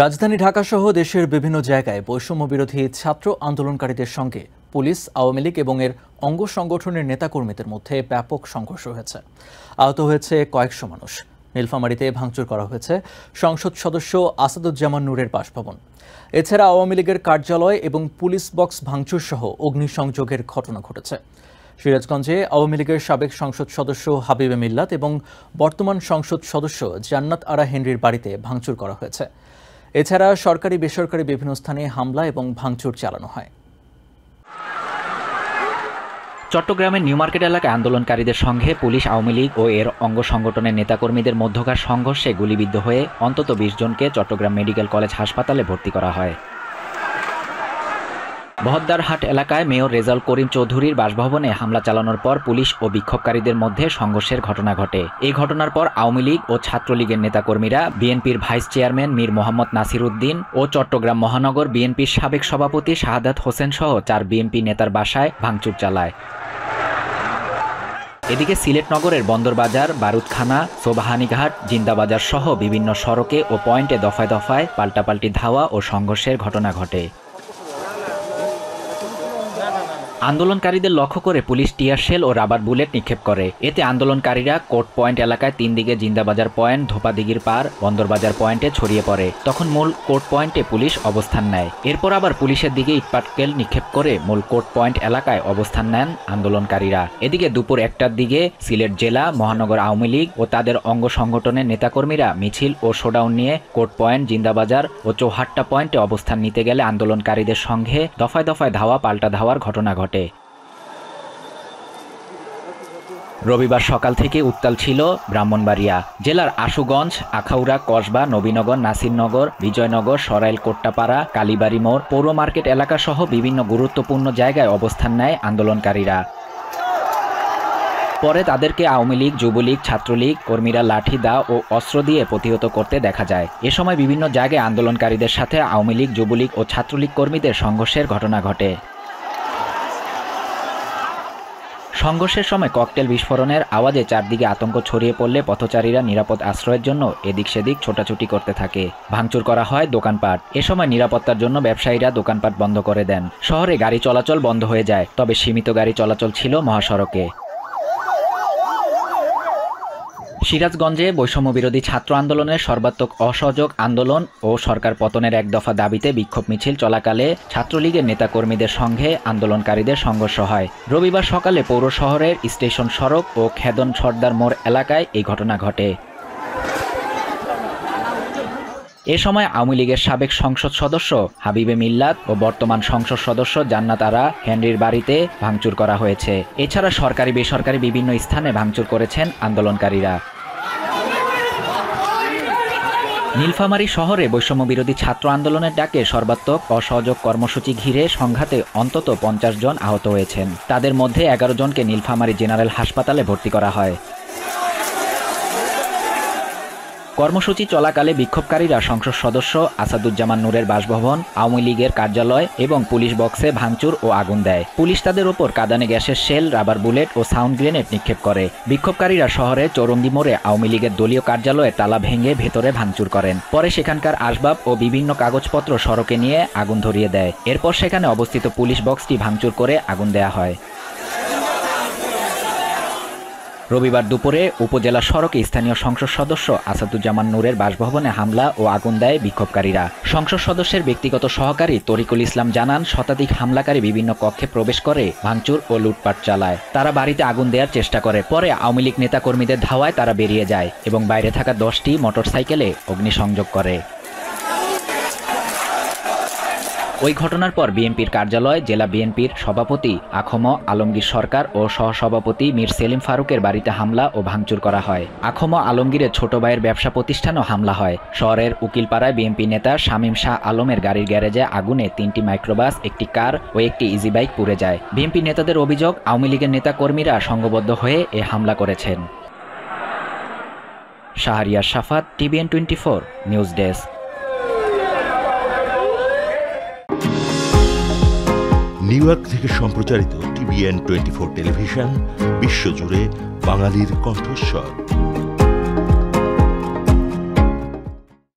রাজধানী ঢাকাসহ দেশের বিভিন্ন জায়গায় বৈষম্য বিরোধী ছাত্র আন্দোলনকারীদের সঙ্গে পুলিশ, আওয়ামী লীগ এবং এর অঙ্গ সংগঠনের নেতাকর্মীদের মধ্যে ব্যাপক সংঘর্ষ হয়েছে। আহত হয়েছে কয়েকশো মানুষ। নীলফামারীতে ভাঙচুর করা হয়েছে সংসদ সদস্য আসাদুজ্জামান নূরের বাসভবন। এছাড়া আওয়ামী লীগের কার্যালয় এবং পুলিশ বক্স ভাঙচুর সহ অগ্নিসংযোগের ঘটনা ঘটেছে। সিরাজগঞ্জে আওয়ামী লীগের সাবেক সংসদ সদস্য হাবিবে মিল্লাত এবং বর্তমান সংসদ সদস্য জান্নাত আরা হেনরির বাড়িতে ভাঙচুর করা হয়েছে। এছাড়া সরকারি বেসরকারি বিভিন্ন স্থানে হামলা এবং ভাঙচুর চালানো হয়। চট্টগ্রামের নিউ মার্কেট এলাকায় আন্দোলনকারীদের সঙ্গে পুলিশ, আওয়ামী লীগ ও এর অঙ্গ সংগঠনের নেতাকর্মীদের মধ্যকার সংঘর্ষে গুলিবিদ্ধ হয়ে অন্তত ২০ জনকে চট্টগ্রাম মেডিকেল কলেজ হাসপাতালে ভর্তি করা হয়। বহদ্দারহাট এলাকায় মেয়র রেজাউল করিম চৌধুরীর বাসভবনে হামলা চালানোর পর পুলিশ ও বিক্ষোভকারীদের মধ্যে সংঘর্ষের ঘটনা ঘটে। এই ঘটনার পর আওয়ামী লীগ ও ছাত্রলীগের নেতাকর্মীরা বিএনপির ভাইস চেয়ারম্যান মীর মোহাম্মদ নাসির উদ্দিন ও চট্টগ্রাম মহানগর বিএনপির সাবেক সভাপতি শাহাদাত হোসেন সহ ৪ বিএনপি নেতার বাসায় ভাঙচুর চালায়। এদিকে সিলেট নগরের বন্দরবাজার, বারুদখানা, সোবাহানীঘাট, জিন্দাবাজার সহ বিভিন্ন সড়কে ও পয়েন্টে দফায় দফায় পাল্টাপাল্টি ধাওয়া ও সংঘর্ষের ঘটনা ঘটে। আন্দোলনকারীদের লক্ষ্য করে পুলিশ টিয়ার শেল ও রাবার বুলেট নিক্ষেপ করে। এতে আন্দোলনকারীরা কোর্ট পয়েন্ট এলাকায় 3 দিকে জিন্দাবাজার পয়েন্ট, ধোপাদিঘির পার, বন্দরবাজার পয়েন্টে ছড়িয়ে পড়ে। তখন মূল কোর্ট পয়েন্টে পুলিশ অবস্থান নেয়। এরপর আবার পুলিশের দিকে ইটপাটকেল নিক্ষেপ করে মূল কোর্ট পয়েন্ট এলাকায় অবস্থান নেন আন্দোলনকারীরা। এদিকে দুপুর 1টার দিকে সিলেট জেলা মহানগর আওয়ামী লীগ ও তাদের অঙ্গ সংগঠনের নেতাকর্মীরা মিছিল ও শোডাউন নিয়ে কোর্ট পয়েন্ট, জিন্দাবাজার ও চৌহাট্টা পয়েন্টে অবস্থান নিতে গেলে আন্দোলনকারীদের সঙ্গে দফায় দফায় ধাওয়া পাল্টা ধাওয়ার ঘটনা ঘটে। রবিবার সকাল থেকে উত্তাল ছিল ব্রাহ্মণবাড়িয়া জেলার আশুগঞ্জ, আখাউড়া, কসবা, নবীনগর, নাসিরনগর, বিজয়নগর, সরাইল, কোট্টাপাড়া, কালীবাড়ি মোড়, পৌর মার্কেট এলাকা সহ বিভিন্ন গুরুত্বপূর্ণ জায়গায় অবস্থান নেয় আন্দোলনকারীরা। পরে তাদেরকে আওয়ামী লীগ, যুবলীগ, ছাত্রলীগ কর্মীরা লাঠি, দা ও অস্ত্র দিয়ে প্রতিহত করতে দেখা যায়। এ সময় বিভিন্ন জায়গায় আন্দোলনকারীদের সাথে আওয়ামী লীগ, যুবলীগ ও ছাত্রলীগ কর্মীদের সংঘর্ষের ঘটনা ঘটে। সংঘর্ষের সময় ককটেল বিস্ফোরণের আওয়াজে চারদিকে আতঙ্ক ছড়িয়ে পড়লে পথচারীরা নিরাপদ আশ্রয়ের জন্য এদিক সেদিক ছোটাছুটি করতে থাকে। ভাঙচুর করা হয় দোকানপাট। এ সময় নিরাপত্তার জন্য ব্যবসায়ীরা দোকানপাট বন্ধ করে দেন। শহরে গাড়ি চলাচল বন্ধ হয়ে যায়, তবে সীমিত গাড়ি চলাচল ছিল মহাসড়কে। সিরাজগঞ্জে বৈষম্য বিরোধী ছাত্র আন্দোলনের সর্বাত্মক অসহযোগ আন্দোলন ও সরকার পতনের এক দফা দাবিতে বিক্ষোভ মিছিল চলাকালে ছাত্রলীগের নেতাকর্মীদের সঙ্গে আন্দোলনকারীদের সংঘর্ষ হয়। রবিবার সকালে পৌর শহরের স্টেশন সড়ক ও খেদন সর্দার মোড় এলাকায় এই ঘটনা ঘটে। এ সময় আওয়ামী লীগের সাবেক সংসদ সদস্য হাবিবে মিল্লাত ও বর্তমান সংসদ সদস্য জান্নাত আরা হেনরির বাড়িতে ভাঙচুর করা হয়েছে। এছাড়া সরকারি বেসরকারি বিভিন্ন স্থানে ভাঙচুর করেছেন আন্দোলনকারীরা। নীলফামারী শহরে বৈষম্য বিরোধী ছাত্র আন্দোলনের ডাকে সর্বাত্মক অসহযোগ কর্মসূচি ঘিরে সংঘাতে অন্তত 50 জন আহত হয়েছেন। তাদের মধ্যে 11 জনকে নীলফামারী জেনারেল হাসপাতালে ভর্তি করা হয়। কর্মসূচি চলাকালে বিক্ষোভকারীরা সংসদ সদস্য আসাদুজ্জামান নূরের বাসভবন, আওয়ামী লীগের কার্যালয় এবং পুলিশ বক্সে ভাঙচুর ও আগুন দেয়। পুলিশ তাদের ওপর কাঁদানে গ্যাসের শেল, রাবার বুলেট ও সাউন্ড গ্রেনেড নিক্ষেপ করে। বিক্ষোভকারীরা শহরে চৌরঙ্গি মোড়ে আওয়ামী লীগের দলীয় কার্যালয়ে তালা ভেঙে ভেতরে ভাঙচুর করেন। পরে সেখানকার আসবাব ও বিভিন্ন কাগজপত্র সড়কে নিয়ে আগুন ধরিয়ে দেয়। এরপর সেখানে অবস্থিত পুলিশ বক্সটি ভাঙচুর করে আগুন দেয়া হয়। রবিবার দুপুরে উপজেলা সড়কে স্থানীয় সংসদ সদস্য আসাদুজ্জামান নূরের বাসভবনে হামলা ও আগুন দেয় বিক্ষোভকারীরা। সংসদ সদস্যের ব্যক্তিগত সহকারী তরিকুল ইসলাম জানান, শতাধিক হামলাকারী বিভিন্ন কক্ষে প্রবেশ করে ভাঙচুর ও লুটপাট চালায়। তারা বাড়িতে আগুন দেওয়ার চেষ্টা করে। পরে আওয়ামী লীগ নেতাকর্মীদের ধাওয়ায় তারা বেরিয়ে যায় এবং বাইরে থাকা 10টি মোটরসাইকেলে অগ্নিসংযোগ করে। ওই ঘটনার পর বিএনপির কার্যালয়, জেলা বিএনপির সভাপতি আখম আলমগীর সরকার ও সহসভাপতি মীর সেলিম ফারুকের বাড়িতে হামলা ও ভাঙচুর করা হয়। আখম আলমগীরের ছোট ভাইয়ের ব্যবসা প্রতিষ্ঠানেও হামলা হয়। শহরের উকিলপাড়ায় বিএনপি নেতা শামীম শাহ আলমের গাড়ির গ্যারেজে আগুনে 3টি মাইক্রোবাস, একটি কার ও একটি ইজি বাইক পুড়ে যায়। বিএনপি নেতাদের অভিযোগ, আওয়ামী লীগের নেতাকর্মীরা সংঘবদ্ধ হয়ে এ হামলা করেছেন। শাহরিয়ার শাফাত, TVN 24 news desk. New York থেকে সম্প্রচারিত TVN 24 টেলিভিশন বিশ্বজুড়ে বাঙালির কণ্ঠস্বর।